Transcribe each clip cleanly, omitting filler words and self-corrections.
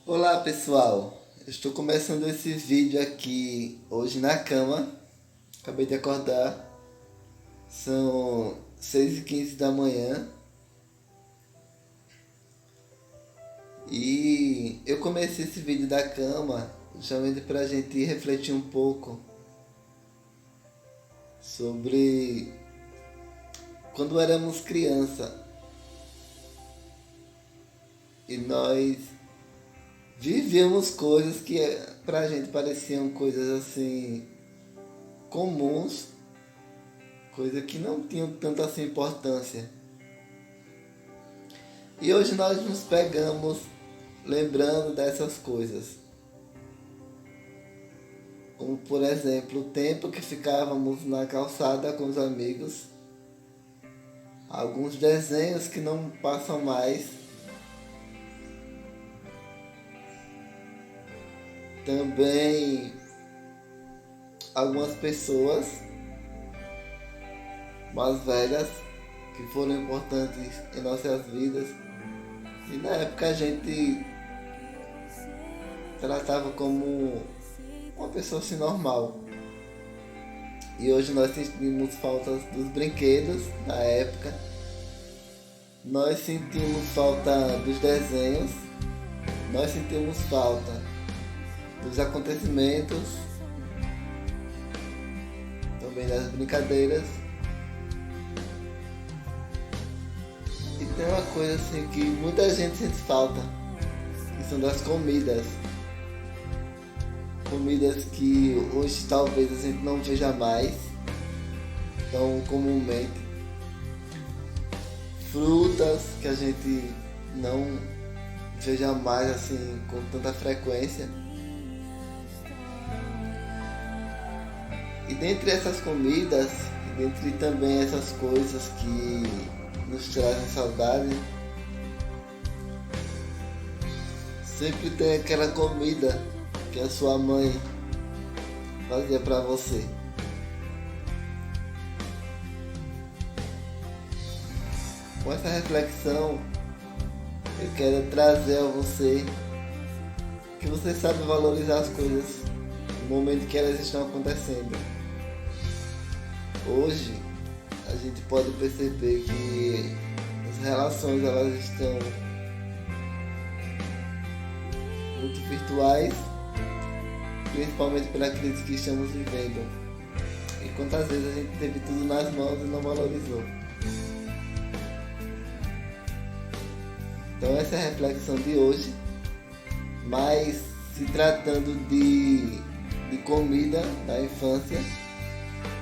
Olá pessoal, eu estou começando esse vídeo aqui hoje na cama. Acabei de acordar, são 6h15 da manhã e eu comecei esse vídeo da cama justamente para a gente refletir um pouco sobre quando éramos criança e nós vivíamos coisas que pra gente pareciam coisas assim comuns, coisas que não tinham tanta assim importância. E hoje nós nos pegamos lembrando dessas coisas. Como por exemplo, o tempo que ficávamos na calçada com os amigos, alguns desenhos que não passam mais, também algumas pessoas mais velhas que foram importantes em nossas vidas e na época a gente tratava como uma pessoa assim normal. E hoje nós sentimos falta dos brinquedos da época, nós sentimos falta dos desenhos, nós sentimos falta dos acontecimentos, também das brincadeiras. E tem uma coisa assim que muita gente sente falta, que são das comidas. Comidas que hoje talvez a gente não veja mais tão comumente. Frutas que a gente não veja mais assim com tanta frequência. E dentre essas comidas, e dentre também essas coisas que nos trazem saudade, sempre tem aquela comida que a sua mãe fazia pra você. Com essa reflexão, eu quero trazer a você que você sabe valorizar as coisas no momento que elas estão acontecendo. Hoje a gente pode perceber que as relações elas estão muito virtuais, principalmente pela crise que estamos vivendo. E quantas vezes a gente teve tudo nas mãos e não valorizou. Então essa é a reflexão de hoje, mas se tratando de comida da infância,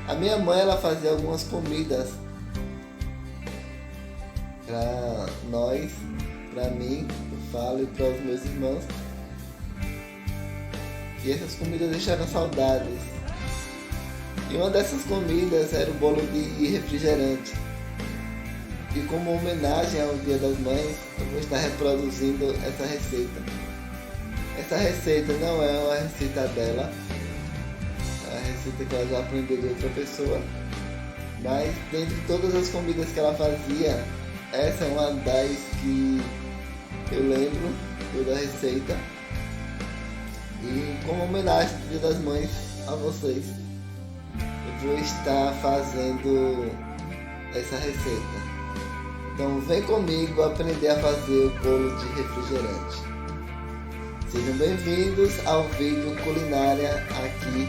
a minha mãe ela fazia algumas comidas para nós, para mim, eu falo, e para os meus irmãos. E essas comidas deixaram saudades. E uma dessas comidas era o bolo de refrigerante. E como homenagem ao Dia das Mães, eu vou estar reproduzindo essa receita. Essa receita não é uma receita dela, é uma receita que ela já aprendeu de outra pessoa. Mas dentre todas as comidas que ela fazia, essa é uma das que eu lembro toda a receita. E como homenagem ao Dia das Mães a vocês, eu vou estar fazendo essa receita. Então vem comigo aprender a fazer o bolo de refrigerante. Sejam bem-vindos ao vídeo culinária aqui,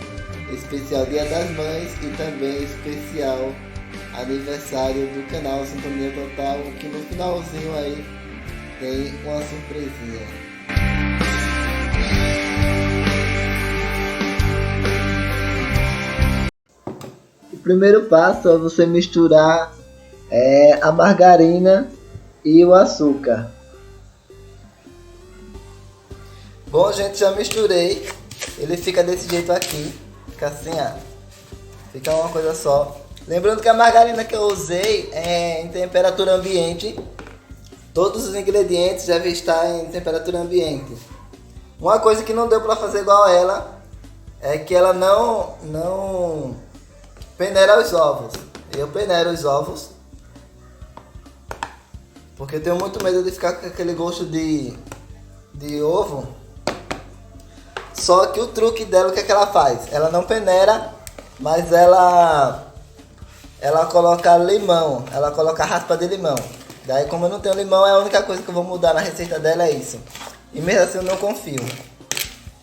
especial Dia das Mães e também especial aniversário do canal Sintonia Total, que no finalzinho aí tem uma surpresinha. O primeiro passo é você misturar a margarina e o açúcar. Bom, gente, já misturei. Ele fica desse jeito aqui. Fica assim, ó. Fica uma coisa só. Lembrando que a margarina que eu usei é em temperatura ambiente. Todos os ingredientes devem estar em temperatura ambiente. Uma coisa que não deu pra fazer igual a ela é que ela não peneira os ovos. Eu peneiro os ovos porque eu tenho muito medo de ficar com aquele gosto de ovo Só que o truque dela, o que é que ela faz? Ela não peneira, mas ela coloca limão, ela coloca raspa de limão. Daí, como eu não tenho limão, é a única coisa que eu vou mudar na receita dela, é isso. E mesmo assim eu não confio.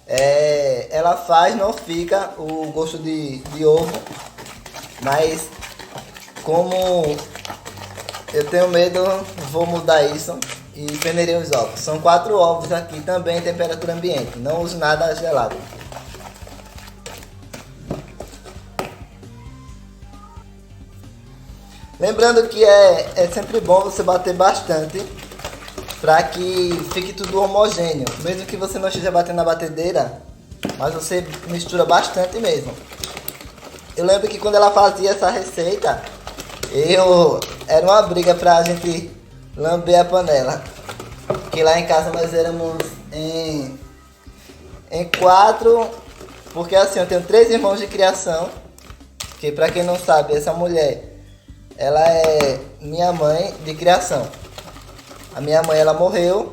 Ela faz, não fica o gosto de ovo, mas como eu tenho medo, vou mudar isso e peneirei os ovos. São 4 ovos aqui, também em temperatura ambiente, não uso nada gelado. Lembrando que é sempre bom você bater bastante para que fique tudo homogêneo. Mesmo que você não esteja batendo na batedeira, mas você mistura bastante mesmo. Eu lembro que quando ela fazia essa receita, era uma briga pra gente lamber a panela. Porque lá em casa nós éramos em 4, porque assim, eu tenho 3 irmãos de criação, que pra quem não sabe, essa mulher, ela é minha mãe de criação. A minha mãe, ela morreu.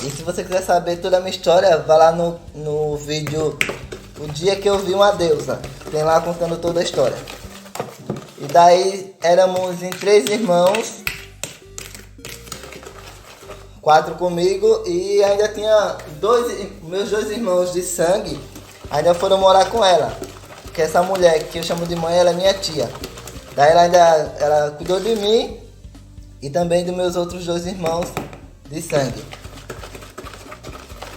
E se você quiser saber toda a minha história, vá lá no vídeo O Dia Que Eu Vi Uma Deusa. Tem lá contando toda a história. E daí éramos em 3 irmãos, 4 comigo, e ainda tinha meus 2 irmãos de sangue, ainda foram morar com ela. Porque essa mulher que eu chamo de mãe, ela é minha tia. Daí ela cuidou de mim e também dos meus outros 2 irmãos de sangue.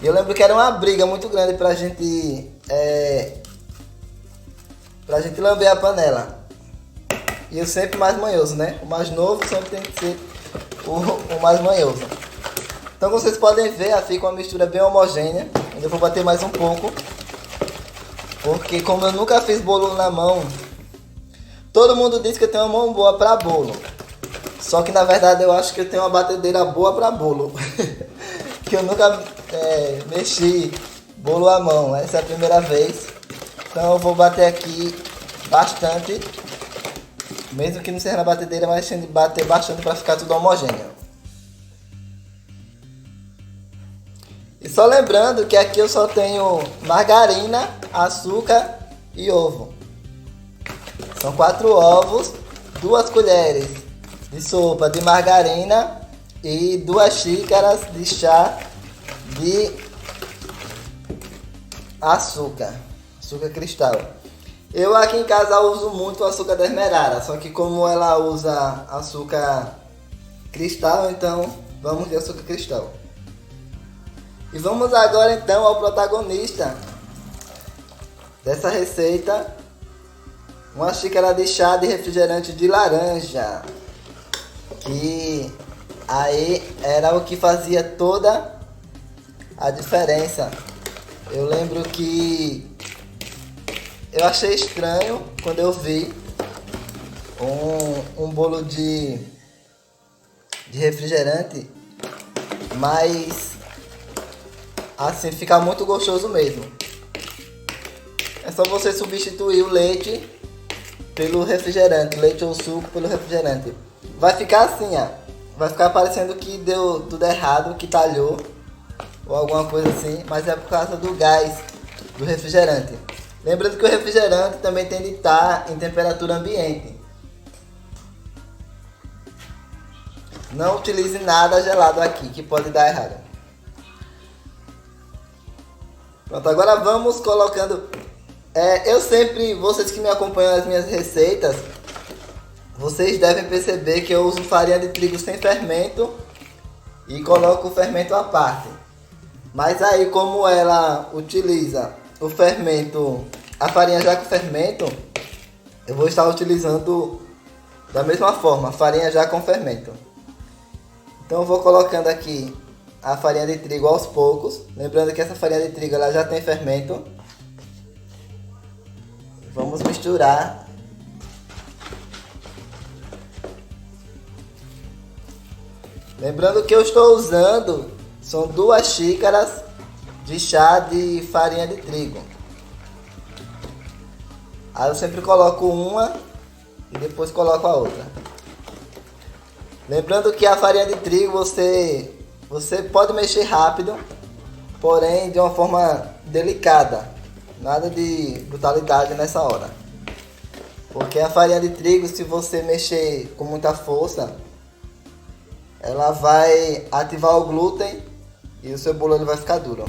E eu lembro que era uma briga muito grande pra gente lamber a panela. E eu sempre mais manhoso, né? O mais novo sempre tem que ser o mais manhoso. Então vocês podem ver, fica uma mistura bem homogênea. Ainda vou bater mais um pouco, porque como eu nunca fiz bolo na mão, todo mundo diz que eu tenho uma mão boa pra bolo. Só que na verdade eu acho que eu tenho uma batedeira boa pra bolo. Que eu nunca mexi bolo à mão, essa é a primeira vez. Então eu vou bater aqui bastante, mesmo que não seja na batedeira, mas tem de bater bastante para ficar tudo homogêneo. E só lembrando que aqui eu só tenho margarina, açúcar e ovo. São 4 ovos, 2 colheres de sopa de margarina e 2 xícaras de chá de açúcar cristal. Eu aqui em casa uso muito o açúcar da Esmeralda, só que como ela usa açúcar cristal, então vamos de açúcar cristal. E vamos agora então ao protagonista dessa receita, uma xícara de chá de refrigerante de laranja, que aí era o que fazia toda a diferença. Eu lembro que eu achei estranho quando eu vi um bolo de refrigerante, mas assim fica muito gostoso mesmo. É só você substituir o leite pelo refrigerante, leite ou suco pelo refrigerante. Vai ficar assim, ó. Vai ficar parecendo que deu tudo errado, que talhou ou alguma coisa assim, mas é por causa do gás do refrigerante. Lembrando que o refrigerante também tem de estar em temperatura ambiente. Não utilize nada gelado aqui, que pode dar errado. Pronto, agora vamos colocando... vocês que me acompanham nas minhas receitas, vocês devem perceber que eu uso farinha de trigo sem fermento e coloco o fermento à parte. Mas aí, como ela utiliza o fermento, a farinha já com fermento, eu vou estar utilizando da mesma forma, a farinha já com fermento. Então eu vou colocando aqui a farinha de trigo aos poucos, lembrando que essa farinha de trigo ela já tem fermento. Vamos misturar. Lembrando que eu estou usando são 2 xícaras de chá de farinha de trigo. Aí eu sempre coloco uma e depois coloco a outra. Lembrando que a farinha de trigo você pode mexer rápido, porém de uma forma delicada. Nada de brutalidade nessa hora. Porque a farinha de trigo, se você mexer com muita força, ela vai ativar o glúten e o seu bolo ele vai ficar duro.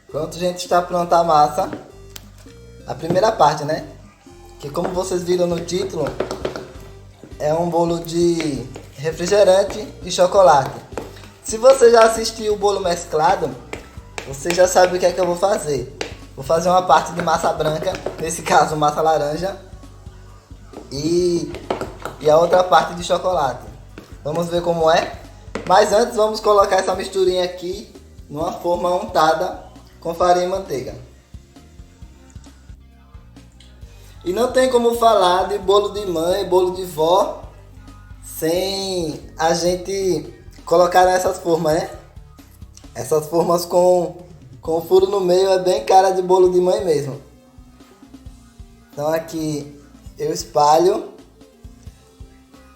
Pronto, gente, está pronta a massa. A primeira parte, né? Que como vocês viram no título, é um bolo de refrigerante e chocolate. Se você já assistiu o bolo mesclado, você já sabe o que é que eu vou fazer. Vou fazer uma parte de massa branca, nesse caso massa laranja, e a outra parte de chocolate. Vamos ver como é? Mas antes vamos colocar essa misturinha aqui numa forma untada com farinha e manteiga. E não tem como falar de bolo de mãe, bolo de vó, sem a gente colocar nessas formas, né? Essas formas com furo no meio é bem cara de bolo de mãe mesmo. Então aqui eu espalho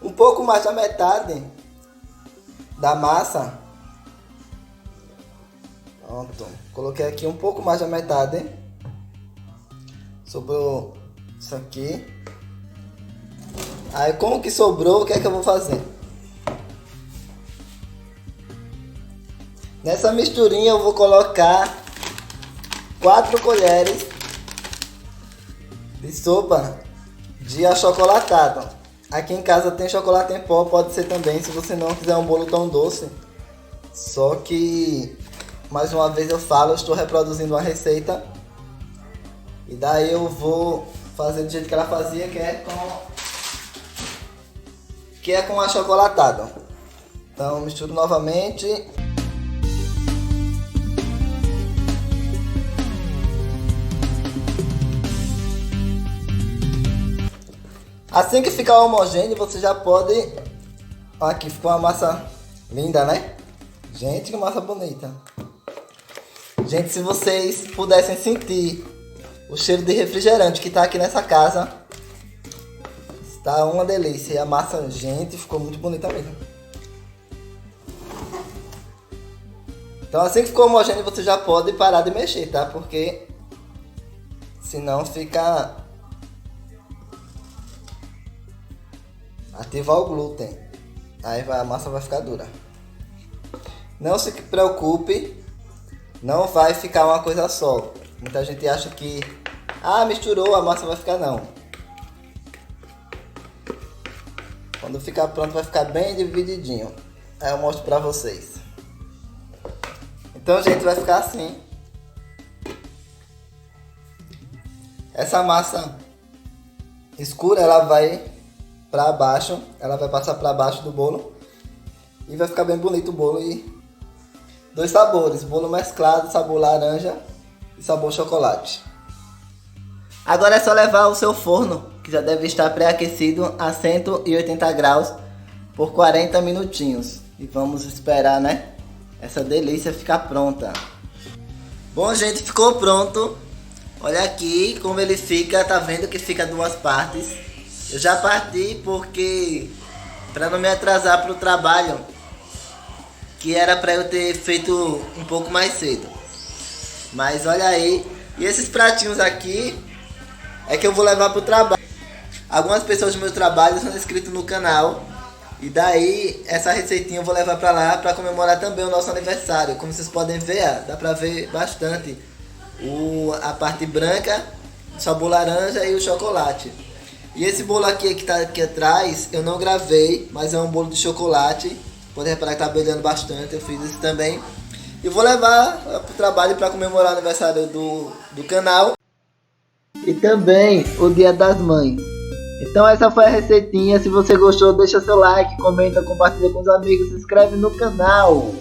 um pouco mais da metade da massa. Pronto, coloquei aqui um pouco mais da metade. Sobrou isso aqui. Aí com o que sobrou, o que é que eu vou fazer? Nessa misturinha eu vou colocar 4 colheres de sopa de achocolatado. Aqui em casa tem chocolate em pó, pode ser também, se você não quiser um bolo tão doce. Só que, mais uma vez eu falo, eu estou reproduzindo uma receita. E daí eu vou fazer do jeito que ela fazia, que é com achocolatado. Então misturo novamente. Assim que ficar homogêneo, você já pode... Aqui ficou uma massa linda, né? Gente, que massa bonita. Gente, se vocês pudessem sentir o cheiro de refrigerante que tá aqui nessa casa, está uma delícia. E a massa, gente, ficou muito bonita mesmo. Então assim que ficou homogêneo, você já pode parar de mexer, tá? Porque senão fica... ativar o glúten. Aí a massa vai ficar dura. Não se preocupe, não vai ficar uma coisa só. Muita gente acha que misturou, a massa vai ficar, não. Quando ficar pronto vai ficar bem divididinho. Aí eu mostro pra vocês. Então, gente, vai ficar assim. Essa massa escura, ela vai pra baixo, ela vai passar pra baixo do bolo e vai ficar bem bonito o bolo. E 2 sabores, bolo mesclado, sabor laranja e sabor chocolate. Agora é só levar o seu forno, que já deve estar pré-aquecido a 180 graus por 40 minutinhos. E vamos esperar, né, essa delícia ficar pronta. Bom, gente, ficou pronto. Olha aqui como ele fica, tá vendo que fica 2 partes. Eu já parti porque, para não me atrasar para o trabalho, que era para eu ter feito um pouco mais cedo. Mas olha aí, e esses pratinhos aqui é que eu vou levar para o trabalho. Algumas pessoas do meu trabalho são inscritas no canal, e daí essa receitinha eu vou levar para lá para comemorar também o nosso aniversário. Como vocês podem ver, dá para ver bastante a parte branca, o sabor laranja e o chocolate. E esse bolo aqui que tá aqui atrás, eu não gravei, mas é um bolo de chocolate. Pode reparar que tá brilhando bastante, eu fiz isso também. E vou levar pro trabalho para comemorar o aniversário do canal. E também o Dia das Mães. Então essa foi a receitinha. Se você gostou, deixa seu like, comenta, compartilha com os amigos, se inscreve no canal.